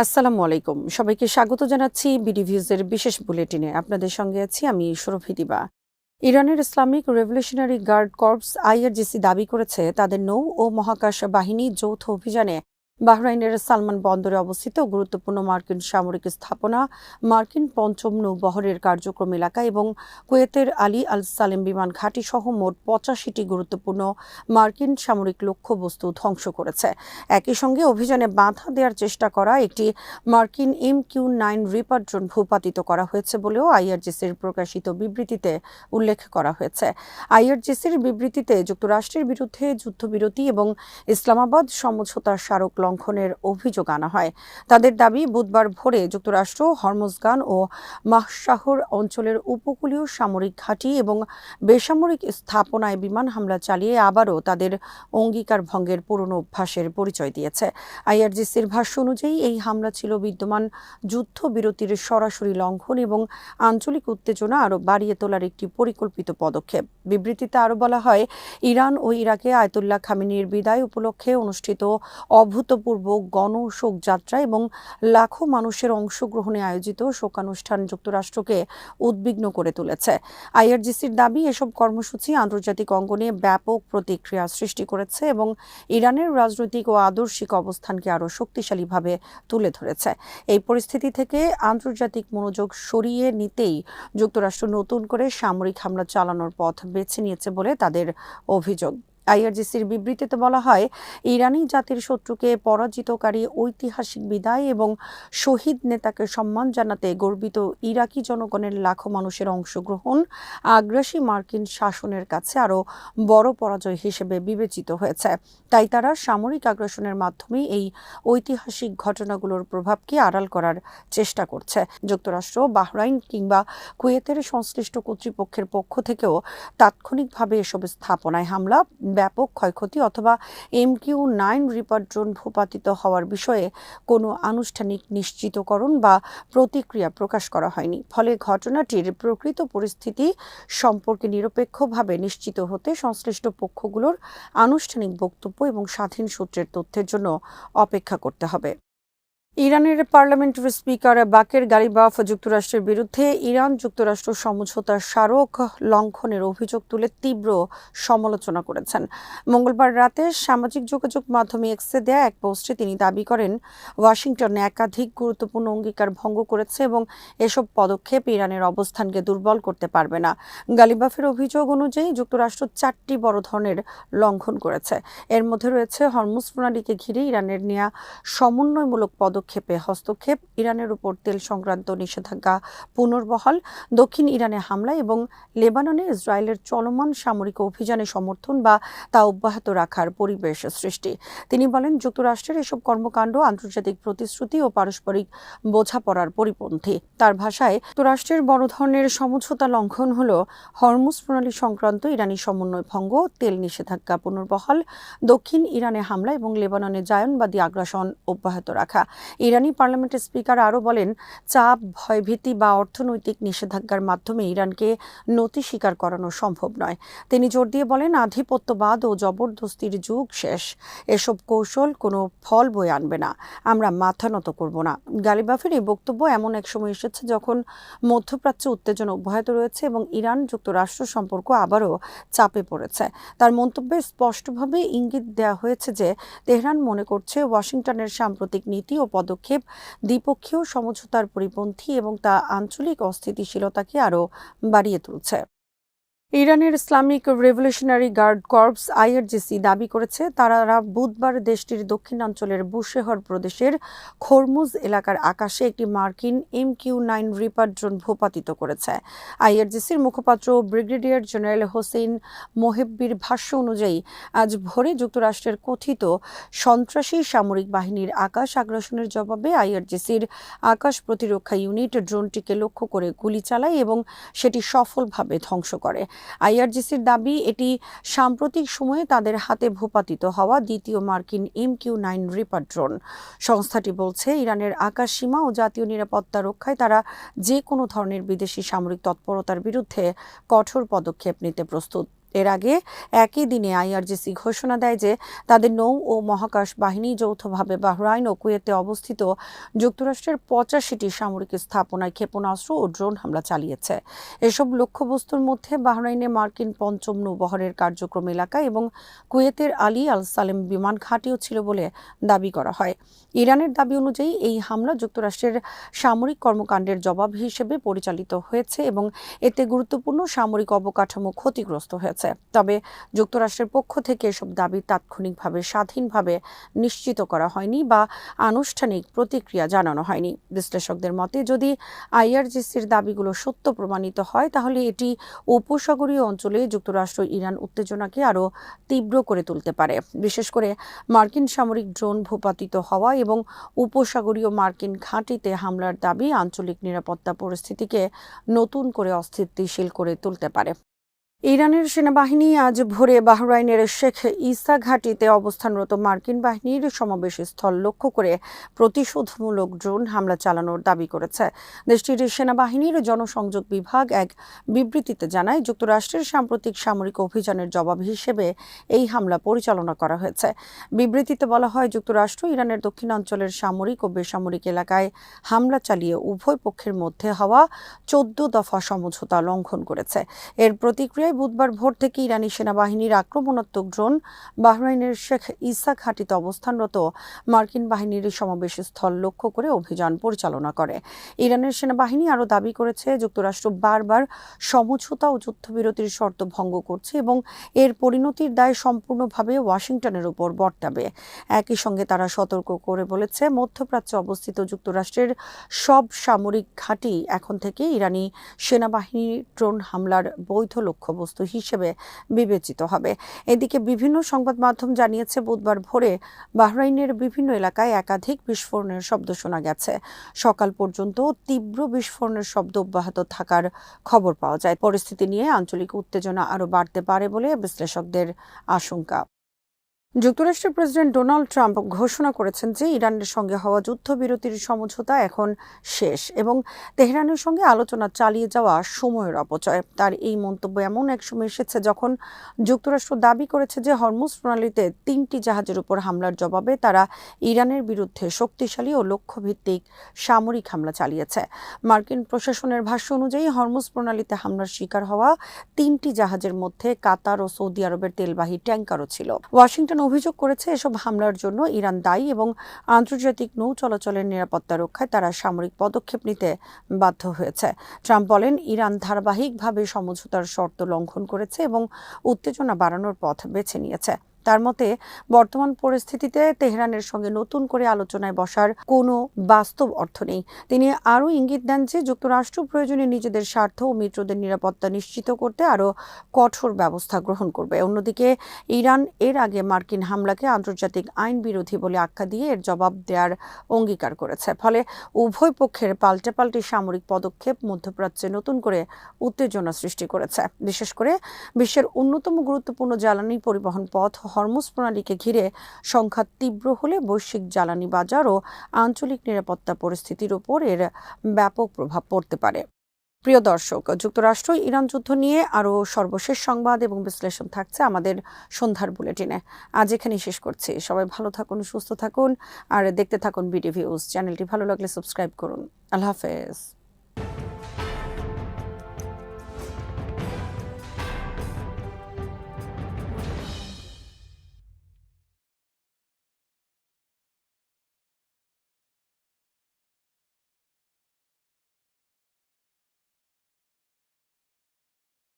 আসসালামু আলাইকুম। সবাইকে স্বাগত জানাচ্ছি বিডিভিউজের বিশেষ বুলেটিনে। আপনাদের সঙ্গে আছি আমি সুরভি দিবা। ইরানের Islamic Revolutionary Guard Corps IRGC দাবি করেছে তাদের নৌ ও মহাকাশ বাহিনী যৌথ অভিযানে বাহরাইনের সালমান বন্দরে অবস্থিত গুরুত্বপূর্ণ মার্কিন সামরিক স্থাপনা, মার্কিন পঞ্চম নৌবহরের কার্যক্রম এলাকা এবং কুয়েতের আলী আল সালেম বিমান ঘাঁটি সহ মোট ৮৫টি গুরুত্বপূর্ণ মার্কিন সামরিক লক্ষ্যবস্তু ধ্বংস করেছে। একই সঙ্গে অভিযানে বাধা দেওয়ার চেষ্টা করা একটি মার্কিন MQ-9 রিপার ড্রোন ভূপাতিত করা হয়েছে বলেও আইআরজিসির প্রকাশিত বিবৃতিতে উল্লেখ করা হয়েছে। আইআরজিসির বিবৃতিতে যুক্তরাষ্ট্রের বিরুদ্ধে যুদ্ধবিরতি এবং ইসলামাবাদ সমঝোতা স্মারক লঙ্ঘনের অভিযোগ আনা হয়। তাদের দাবি, বুধবার ভোরে যুক্তরাষ্ট্র হরমুজগান ও মাহশাহর অঞ্চলের উপকূলীয় সামরিক ঘাঁটি এবং বেসামরিক স্থাপনায় বিমান হামলা চালিয়ে আবারও তাদের অঙ্গীকার ভঙ্গের পুরনো অভ্যাসের পরিচয় দিয়েছে। আইআরজিসির ভাষ্য অনুযায়ী এই হামলা ছিল বিদ্যমান যুদ্ধবিরতির সরাসরি লঙ্ঘন এবং আঞ্চলিক উত্তেজনা আরও বাড়িয়ে তোলার একটি পরিকল্পিত পদক্ষেপ। বিবৃতিতে আরও বলা হয়, ইরান ও ইরাকে আয়াতুল্লাহ খামেনির বিদায় উপলক্ষে অনুষ্ঠিত অভূতপূর্ব গণশোক যাত্রা এবং লাখো মানুষের অংশগ্রহণে আয়োজিত শোকানুষ্ঠান যুক্তরাষ্ট্রকে উদ্বিগ্ন করে তুলেছে। আইআরজিসির দাবি, এসব কর্মসূচি আন্তর্জাতিক অঙ্গনে ব্যাপক প্রতিক্রিয়া সৃষ্টি করেছে এবং ইরানের রাজনৈতিক ও আদর্শিক অবস্থানকে আরও শক্তিশালীভাবে তুলে ধরেছে। এই পরিস্থিতি থেকে আন্তর্জাতিক মনোযোগ সরিয়ে নিতেই যুক্তরাষ্ট্র নতুন করে সামরিক হামলা চালানোর পথ বেছে নিয়েছে বলে তাদের অভিযোগ। আইআরজিসির বিবৃতিতে বলা হয়, ইরানি জাতির শত্রুকে পরাজিতকারী ঐতিহাসিক বিদায় এবং শহীদ নেতাকে সম্মান জানাতে গর্বিত ইরাকি জনগণের লাখো মানুষের অংশগ্রহণ আগ্রাসী মার্কিন শাসনের কাছে আরও বড় পরাজয় হিসেবে বিবেচিত হয়েছে। তাই তারা সামরিক আগ্রাসনের মাধ্যমে এই ঐতিহাসিক ঘটনাগুলোর প্রভাবকে আড়াল করার চেষ্টা করছে। যুক্তরাষ্ট্র, বাহরাইন কিংবা কুয়েতের সংশ্লিষ্ট কর্তৃপক্ষের পক্ষ থেকেও তাৎক্ষণিকভাবে এসব স্থাপনায় হামলা, ব্যাপক ক্ষয়ক্ষতি অথবা MQ-9 রিপার ড্রোন ভূপাতিত হওয়ার বিষয়ে কোনো আনুষ্ঠানিক নিশ্চিতকরণ বা প্রতিক্রিয়া প্রকাশ করা হয়নি। ফলে ঘটনাটির প্রকৃত পরিস্থিতি সম্পর্কে নিরপেক্ষভাবে নিশ্চিত হতে সংশ্লিষ্ট পক্ষগুলোর আনুষ্ঠানিক বক্তব্য এবং স্বাধীন সূত্রের তথ্যের জন্য অপেক্ষা করতে হবে। ইরানের পার্লামেন্টারি স্পিকার বাকের গালিবাফ যুক্তরাষ্ট্রের বিরুদ্ধে ইরান যুক্তরাষ্ট্র সমঝোতা স্মারক লঙ্ঘনের অভিযোগ তুলে তীব্র সমালোচনা করেছেন। মঙ্গলবার রাতে সামাজিক যোগাযোগ মাধ্যমে এক্সে দেয়া এক পোস্টে তিনি দাবি করেন, ওয়াশিংটন একাধিক গুরুত্বপূর্ণ অঙ্গীকার ভঙ্গ করেছে এবং এসব পদক্ষেপ ইরানের অবস্থানকে দুর্বল করতে পারবে না। গালিবাফের অভিযোগ অনুযায়ী যুক্তরাষ্ট্র 4টি বড় ধরনের লঙ্ঘন করেছে। এর মধ্যে রয়েছে হরমুজ প্রণালীকে ঘিরে ইরানের নেওয়া সমন্বয়মূলক পদক্ষেপে হস্তক্ষেপ, ইরানের উপর তেল সংক্রান্ত নিষেধাজ্ঞা পুনর্বহাল, দক্ষিণ ইরানে হামলা এবং লেবাননে ইসরায়েলের চলমান সামরিক অভিযানে সমর্থন বা তা অব্যাহত রাখার পরিবেশ সৃষ্টি। তিনি বলেন, যুক্তরাষ্ট্রের এসব কর্মকাণ্ড আন্তর্জাতিক প্রতিশ্রুতি ও পারস্পরিক বোঝাপড়ার পরিপন্থী। তার ভাষায়, যুক্তরাষ্ট্রের বড় ধরনের সমঝোতা লঙ্ঘন হল হরমুজ প্রণালী সংক্রান্ত ইরানি সমন্বয় ভঙ্গ, তেল নিষেধাজ্ঞা পুনর্বহাল, দক্ষিণ ইরানে হামলা এবং লেবাননে জায়নবাদী আগ্রাসন অব্যাহত রাখা। ইরানি পার্লামেন্টের স্পিকার আরও বলেন, চাপ, ভয়ভীতি বা অর্থনৈতিক নিষেধাজ্ঞার মাধ্যমে ইরানকে নতি স্বীকার করানো সম্ভব নয়। তিনি জোর দিয়ে বলেন, আধিপত্যবাদ ও জবরদস্তির যুগ শেষ। এসব কৌশল কোনো ফল বয়ে আনবে না। আমরা মাথা নত করব না। গালিবাফের এই বক্তব্য এমন এক সময় এসেছে যখন মধ্যপ্রাচ্যে উত্তেজনা অব্যাহত রয়েছে এবং ইরান যুক্তরাষ্ট্র সম্পর্ক আবারও চাপে পড়েছে। তার মন্তব্যে স্পষ্টভাবে ইঙ্গিত দেওয়া হয়েছে যে তেহরান মনে করছে ওয়াশিংটনের সাম্প্রতিক নীতি ও পদক্ষেপ দ্বিপক্ষীয় সমঝোতার পরিপন্থী এবং তা আঞ্চলিক অস্থিতিশীলতাকে আরও বাড়িয়ে তুলছে। ইরানের Islamic Revolutionary Guard Corps IRGC দাবি করেছে তারা বুধবার দেশটির দক্ষিণাঞ্চলের বুশেহর প্রদেশের খরমুজ এলাকার আকাশে একটি মার্কিন MQ-9 রিপার ড্রোন ভূপাতিত করেছে। আইআরজিসির মুখপাত্র ব্রিগেডিয়ার জেনারেল হোসেইন মোহেব্বির ভাষ্য অনুযায়ী আজ ভোরে যুক্তরাষ্ট্রের কথিত সন্ত্রাসী সামরিক বাহিনীর আকাশ আগ্রাসনের জবাবে আইআরজিসির আকাশ প্রতিরক্ষা ইউনিট ড্রোনটিকে লক্ষ্য করে গুলি চালায় এবং সেটি সফলভাবে ধ্বংস করে। আইআরজিসির দাবি, এটি সাম্প্রতিক সময়ে তাদের হাতে ভূপাতিত হওয়া দ্বিতীয় মার্কিন MQ-9 রিপার ড্রোন। সংস্থাটি বলছে, ইরানের আকাশ সীমা ও জাতীয় নিরাপত্তা রক্ষায় তারা যে কোনো ধরনের বিদেশি সামরিক তৎপরতার বিরুদ্ধে কঠোর পদক্ষেপ নিতে প্রস্তুত। এর আগে একই দিনে আইআরজিসি ঘোষণা দেয় যে তাদের নৌ ও মহাকাশ বাহিনী যৌথভাবে বাহরাইন ও কুয়েতে অবস্থিত যুক্তরাষ্ট্রের ৮৫টি সামরিক স্থাপনায় ক্ষেপণাস্ত্র ও ড্রোন হামলা চালিয়েছে। এসব লক্ষ্যবস্তুর মধ্যে বাহরাইনে মার্কিন পঞ্চম নৌবহরের কার্যক্রম এলাকা এবং কুয়েতের আলী আল সালেম বিমান ঘাঁটিও ছিল বলে দাবি করা হয়। ইরানের দাবি অনুযায়ী এই হামলা যুক্তরাষ্ট্রের সামরিক কর্মকাণ্ডের জবাব হিসেবে পরিচালিত হয়েছে এবং এতে গুরুত্বপূর্ণ সামরিক অবকাঠামো ক্ষতিগ্রস্ত হয়েছে। তবে যুক্তরাষ্ট্রের পক্ষ থেকে এসব দাবি তাৎক্ষণিকভাবে স্বাধীনভাবে নিশ্চিত করা হয়নি বা আনুষ্ঠানিক প্রতিক্রিয়া জানানো হয়নি। বিশ্লেষকদের মতে যদি আইআরজিসির দাবিগুলো সত্য প্রমাণিত হয় তাহলে এটি উপসাগরীয় অঞ্চলে যুক্তরাষ্ট্র ইরান উত্তেজনাকে আরও তীব্র করে তুলতে পারে, বিশেষ করে মার্কিন সামরিক ড্রোন ভূপাতিত হওয়া এবং উপসাগরীয় মার্কিন ঘাঁটিতে হামলার দাবি আঞ্চলিক নিরাপত্তা পরিস্থিতিকে নতুন করে অস্থিতিশীল করে তুলতে পারে। ইরানের সেনাবাহিনী আজ ভোরে বাহরাইনের শেখ ইসা ঘাঁটিতে অবস্থানরত মার্কিন বাহিনীর সমাবেশ স্থল লক্ষ্য করে প্রতিশোধমূলক ড্রোন হামলা চালানোর দাবি করেছে। দেশটির সেনাবাহিনীর জনসংযোগ বিভাগ এক বিবৃতিতে জানায়, যুক্তরাষ্ট্রের সাম্প্রতিক সামরিক অভিযানের জবাব হিসেবে এই হামলা পরিচালনা করা হয়েছে। বিবৃতিতে বলা হয়, যুক্তরাষ্ট্র ইরানের দক্ষিণাঞ্চলের সামরিক ও বেসামরিক এলাকায় হামলা চালিয়ে উভয় পক্ষের মধ্যে হওয়া 14 দফা সমঝোতা লঙ্ঘন করেছে। এর প্রতিক্রিয়া বুধবার ভোর থেকে ইরানি সেনাবাহিনীর আক্রমণাত্মক ড্রোন বাহরাইনের শেখ ইসা ঘাঁটিতে অবস্থানরত মার্কিন বাহিনীর সমাবেশ স্থল লক্ষ্য করে অভিযান পরিচালনা করে। ইরানের সেনাবাহিনী আরও দাবি করেছে, যুক্তরাষ্ট্র বারবার সমঝোতা ও যুদ্ধবিরতির শর্ত ভঙ্গ করছে এবং এর পরিণতির দায় সম্পূর্ণভাবে ওয়াশিংটনের উপর বর্তাবে। একই সঙ্গে তারা সতর্ক করে বলেছে, মধ্যপ্রাচ্যে অবস্থিত যুক্তরাষ্ট্রের সব সামরিক ঘাঁটি এখন থেকে ইরানি সেনাবাহিনীর ড্রোন হামলার বৈধ লক্ষ্যবস্তু হিসেবে বিবেচিত হবে। এদিকে বিভিন্ন সংবাদ মাধ্যম জানিয়েছে, বুধবার ভোরে বাহরাইনের বিভিন্ন এলাকায় একাধিক বিস্ফোরণের শব্দ শোনা গেছে। সকাল পর্যন্ত তীব্র বিস্ফোরণের শব্দ অব্যাহত থাকার খবর পাওয়া যায়। পরিস্থিতি নিয়ে আঞ্চলিক উত্তেজনা আরও বাড়তে পারে বলে বিশ্লেষকদের আশঙ্কা। যুক্তরাষ্ট্রের প্রেসিডেন্ট ডোনাল্ড ট্রাম্প ঘোষণা করেছেন যে ইরানের সঙ্গে হওয়া যুদ্ধবিরতির সমঝোতা এখন শেষ এবং তেহরানের সঙ্গে আলোচনা চালিয়ে যাওয়া সময়ের অপচয়। তার এই মন্তব্য এমন এক সময় এসেছে যখন যুক্তরাষ্ট্র দাবি করেছে যে হরমুজ প্রণালীতে 3টি জাহাজের উপর হামলার জবাবে তারা ইরানের বিরুদ্ধে শক্তিশালী ও লক্ষ্যভিত্তিক সামরিক হামলা চালিয়েছে। মার্কিন প্রশাসনের ভাষ্য অনুযায়ী হরমুজ প্রণালীতে হামলার শিকার হওয়া 3টি জাহাজের মধ্যে কাতার ও সৌদি আরবের তেলবাহী ট্যাঙ্কারও ছিল। ওয়াশিংটন অভিযোগ করেছে এসব হামলার জন্য ইরান দায়ী এবং আন্তর্জাতিক নৌ চলাচলের নিরাপত্তা রক্ষায় তারা সামরিক পদক্ষেপ নিতে বাধ্য হয়েছে। ট্রাম্প বলেন, ইরান ধারাবাহিকভাবে সমঝোতার শর্ত লঙ্ঘন করেছে এবং উত্তেজনা বাড়ানোর পথ বেছে নিয়েছে। তার মতে বর্তমান পরিস্থিতিতে তেহরানের সঙ্গে নতুন করে আলোচনায় বসার কোনো বাস্তব অর্থ নেই। তিনি আরও ইঙ্গিত দেন যে যুক্তরাষ্ট্র প্রয়োজনে নিজেদের স্বার্থ ও মিত্রদের নিরাপত্তা নিশ্চিত করতে আরও কঠোর ব্যবস্থা গ্রহণ করবে। অন্যদিকে ইরান এর আগে মার্কিন হামলাকে আন্তর্জাতিক আইন বিরোধী বলে আখ্যা দিয়ে এর জবাব দেওয়ার অঙ্গীকার করেছে। ফলে উভয় পক্ষের পাল্টে সামরিক পদক্ষেপ মধ্যপ্রাচ্যে নতুন করে উত্তেজনা সৃষ্টি করেছে। বিশেষ করে বিশ্বের অন্যতম গুরুত্বপূর্ণ জ্বালানি পরিবহন পথ হরমুজ প্রণালীকে ঘিরে সংঘাত তীব্র হলে বৈশ্বিক জ্বালানি বাজার ও আঞ্চলিক নিরাপত্তা পরিস্থিতির উপর এর ব্যাপক প্রভাব পড়তে পারে। প্রিয় দর্শক, যুক্তরাষ্ট্র ইরান যুদ্ধ নিয়ে আরও সর্বশেষ সংবাদ এবং বিশ্লেষণ থাকছে আমাদের সন্ধ্যার বুলেটিনে। আজ এখানেই শেষ করছি। সবাই ভালো থাকুন, সুস্থ থাকুন আর দেখতে থাকুন বিডি ভিউজ। চ্যানেলটি ভালো লাগলে সাবস্ক্রাইব করুন। আল্লাহ হাফেজ।